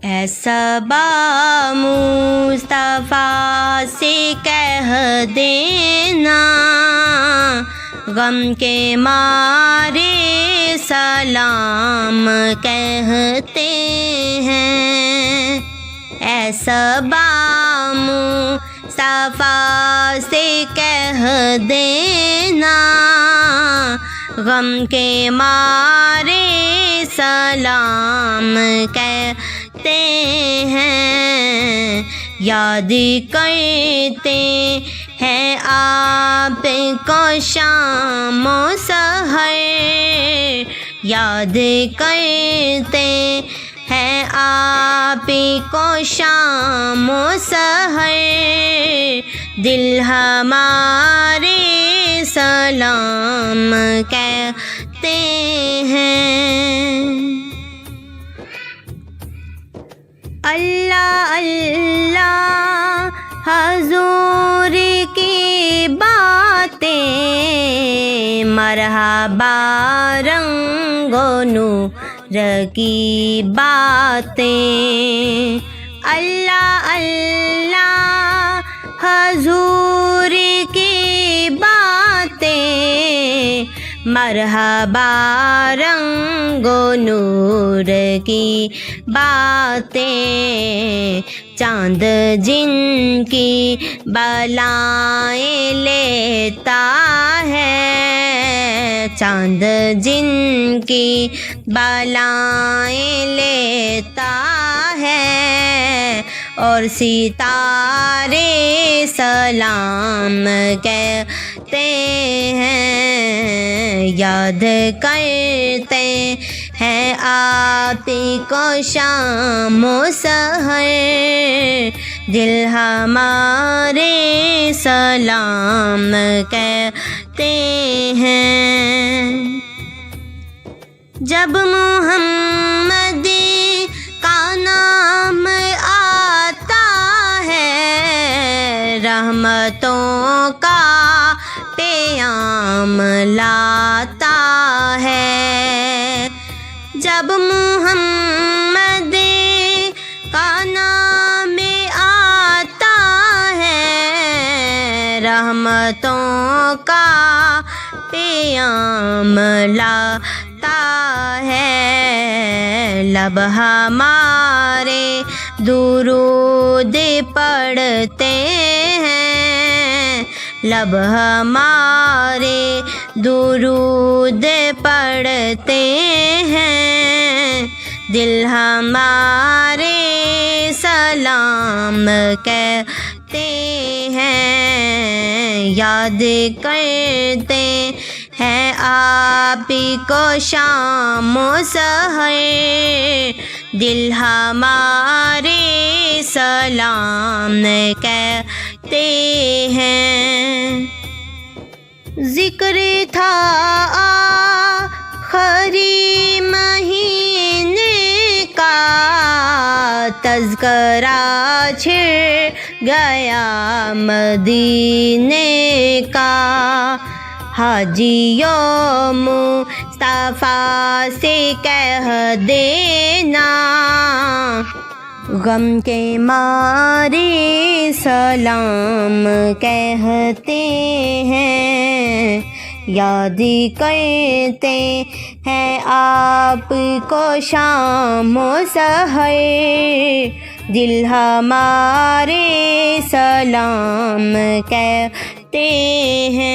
اے صبا مصطفیٰ سے کہہ دینا، غم کے مارے سلام کہتے ہیں۔ اے صبا مصطفیٰ سے کہہ دینا، غم کے مارے سلام کہتے ہیں۔ یاد کرتے ہیں آپ کو شام و سحر، یاد کرتے ہیں آپ کو شام و سحر، دل ہمارے سلام کہتے ہیں۔ اللہ اللہ حضور کی باتیں، مرحبا رنگ و نور کی باتیں، اللہ اللہ حضور کی باتیں، مرحبا رنگ و نور کی باتیں، چاند جن کی بلائیں لیتا ہے، چاند جن کی بلائیں لیتا ہے، اور ستارے سلام کہتے ہیں۔ یاد کرتے ہیں آپ کو شام و سحر، دل ہمارے سلام کہتے ہیں۔ جب محمد کا نام آتا ہے، رحمتوں کا پیام لاتا ہے۔ جب محمد کا نام آتا ہے، رحمتوں کا پیام لاتا ہے۔ لب ہمارے درود پڑھتے ہیں، لب ہمارے درود پڑھتے ہیں، دل ہمارے سلام کہتے ہیں۔ یاد کرتے ہیں آپ کو شام و سحر، دل ہمارے سلام کہتے ہیں۔ ذکر تھا آخری مہینے کا، تذکرہ چھڑ گیا مدینے کا، حاجیوں مصطفیٰ سے کہہ دینا، غم کے مارے سلام کہتے ہیں۔ یاد کرتے ہیں آپ کو شام و سحر، دل ہمارے سلام کہتے ہیں۔